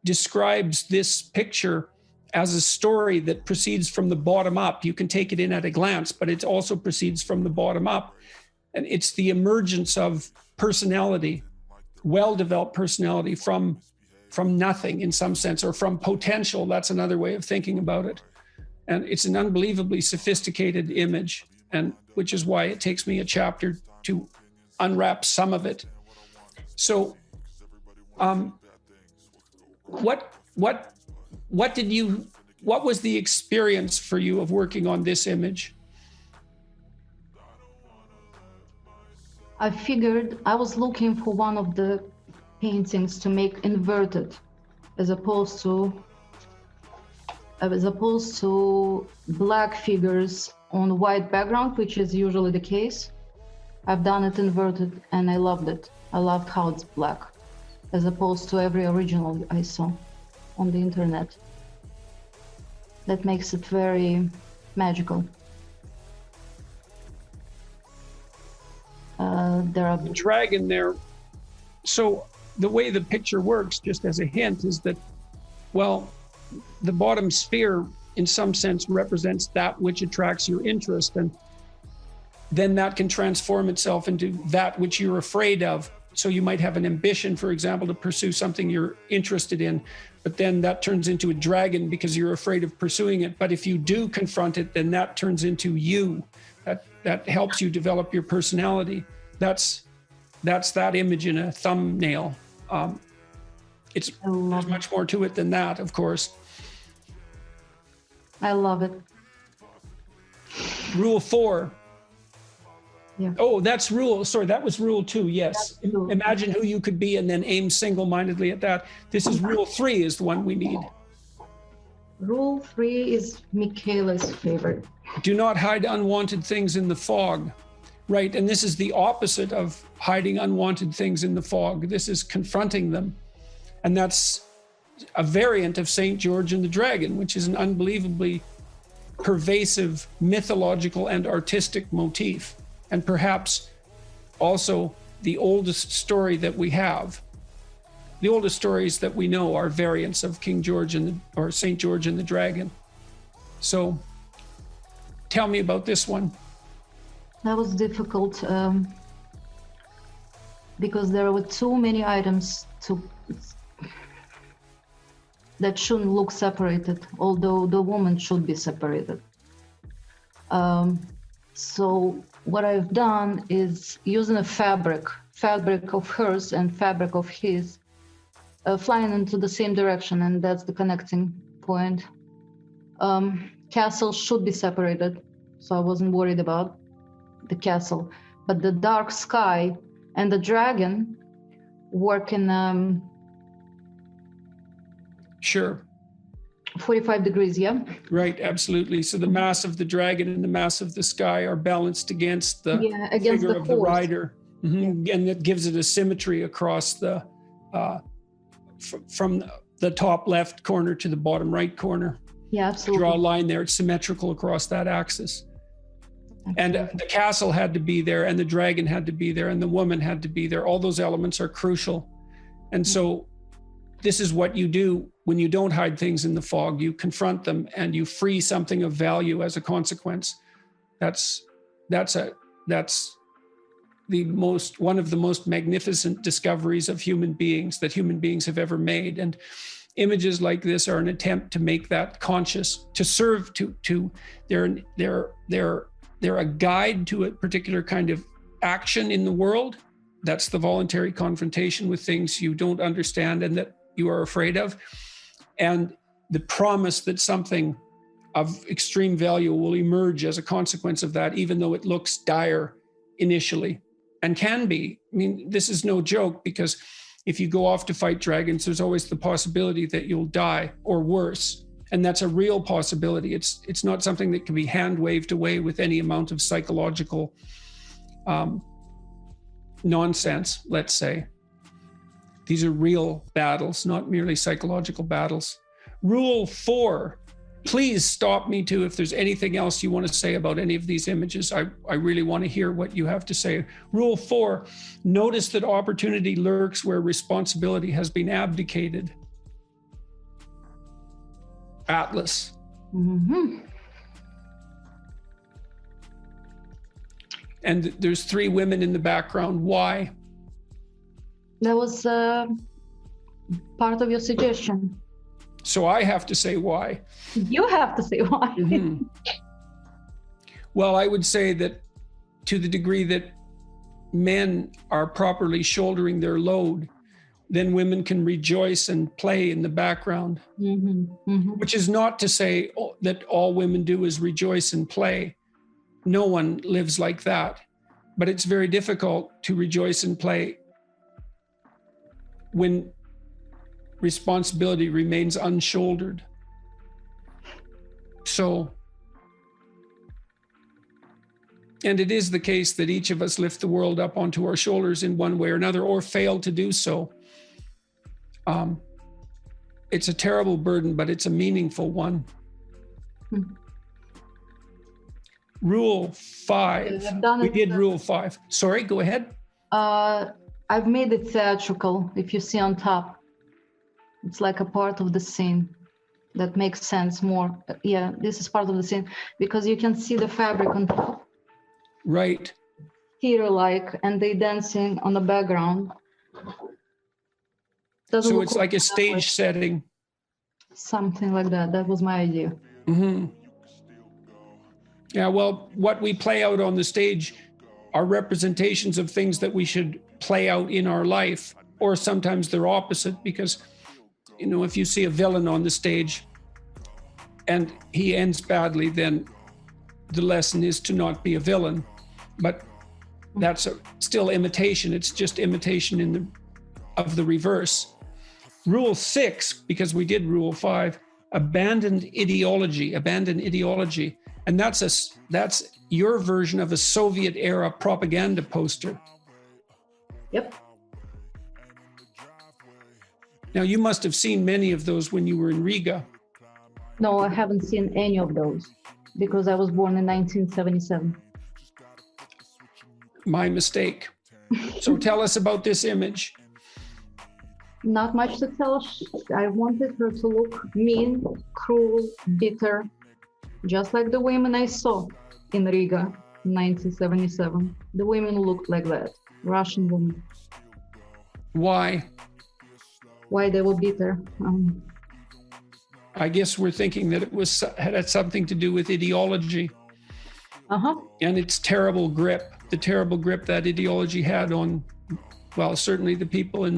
describes this picture as a story that proceeds from the bottom up. You can take it in at a glance, but it also proceeds from the bottom up. And it's the emergence of personality, well-developed personality from nothing in some sense, or from potential. That's another way of thinking about it. And it's an unbelievably sophisticated image, and which is why it takes me a chapter to unwrap some of it. So, what was the experience for you of working on this image? I figured I was looking for one of the paintings to make inverted, as opposed to black figures on white background, which is usually the case. I've done it inverted and I loved it. I loved how it's black, as opposed to every original I saw on the internet. That makes it very magical. There are the dragon there. So the way the picture works, just as a hint, is that, well, the bottom sphere in some sense represents that which attracts your interest, and then that can transform itself into that which you're afraid of. So you might have an ambition, for example, to pursue something you're interested in, but then that turns into a dragon because you're afraid of pursuing it. But if you do confront it, then that turns into you. That helps you develop your personality. That's that image in a thumbnail. There's much more to it than that, of course. I love it. Rule 4. Yeah. Oh, that was rule 2, yes. Imagine who you could be and then aim single-mindedly at that. This is rule 3 is the one we need. Rule 3 is Michaela's favorite. Do not hide unwanted things in the fog. Right, and this is the opposite of hiding unwanted things in the fog. This is confronting them. And that's a variant of St. George and the Dragon, which is an unbelievably pervasive mythological and artistic motif. And perhaps also the oldest story that we have. The oldest stories that we know are variants of King George or St. George and the Dragon. So tell me about this one. That was difficult because there were too many items that shouldn't look separated, although the woman should be separated. So what I've done is using a fabric of hers and fabric of his, flying into the same direction, and that's the connecting point. Castle should be separated, so I wasn't worried about the castle, but the dark sky and the dragon work in Sure. 45 degrees, yeah? Right, absolutely. So the mass of the dragon and the mass of the sky are balanced against the figure of the rider. Mm-hmm. Yeah. And that gives it a symmetry across the from the top left corner to the bottom right corner. Yeah, absolutely. Draw a line there, it's symmetrical across that axis. And the castle had to be there, and the dragon had to be there, and the woman had to be there. All those elements are crucial. And so this is what you do when you don't hide things in the fog. You confront them and you free something of value as a consequence. That's one of the most magnificent discoveries of human beings that human beings have ever made. And images like this are an attempt to make that conscious, to serve they're a guide to a particular kind of action in the world. That's the voluntary confrontation with things you don't understand and that you are afraid of. And the promise that something of extreme value will emerge as a consequence of that, even though it looks dire initially and can be. I mean, this is no joke, because if you go off to fight dragons, there's always the possibility that you'll die or worse. And that's a real possibility. It's not something that can be hand-waved away with any amount of psychological nonsense, let's say. These are real battles, not merely psychological battles. Rule 4, please stop me too if there's anything else you want to say about any of these images. I really want to hear what you have to say. Rule 4, notice that opportunity lurks where responsibility has been abdicated. Atlas. Mm-hmm. And there's 3 women in the background. Why? That was part of your suggestion. So I have to say why. You have to say why. Mm-hmm. Well, I would say that to the degree that men are properly shouldering their load, then women can rejoice and play in the background. Mm-hmm. Mm-hmm. Which is not to say that all women do is rejoice and play. No one lives like that. But it's very difficult to rejoice and play when responsibility remains unshouldered. So, and it is the case that each of us lift the world up onto our shoulders in one way or another, or fail to do so. It's a terrible burden, but it's a meaningful one. Rule 5. We did rule 5. Sorry, go ahead. I've made it theatrical. If you see on top, it's like a part of the scene that makes sense more. Yeah, this is part of the scene because you can see the fabric on top. Right. Theater-like, and they dancing on the background. Doesn't So it's like a stage setting. Something like that. That was my idea. Mm-hmm. Yeah, well, what we play out on the stage are representations of things that we should play out in our life, or sometimes they're opposite, because, you know, if you see a villain on the stage and he ends badly, then the lesson is to not be a villain. But that's still imitation. It's just imitation of the reverse. Rule 6, because we did rule 5, abandon ideology. And that's your version of a Soviet era propaganda poster. Yep. Now, you must have seen many of those when you were in Riga. No, I haven't seen any of those because I was born in 1977. My mistake. So tell us about this image. Not much to tell. I wanted her to look mean, cruel, bitter, just like the women I saw in Riga in 1977. The women looked like that, Russian women. Why? Why they were bitter? I guess we're thinking that it had something to do with ideology. And its terrible grip, the terrible grip that ideology had on, well, certainly the people in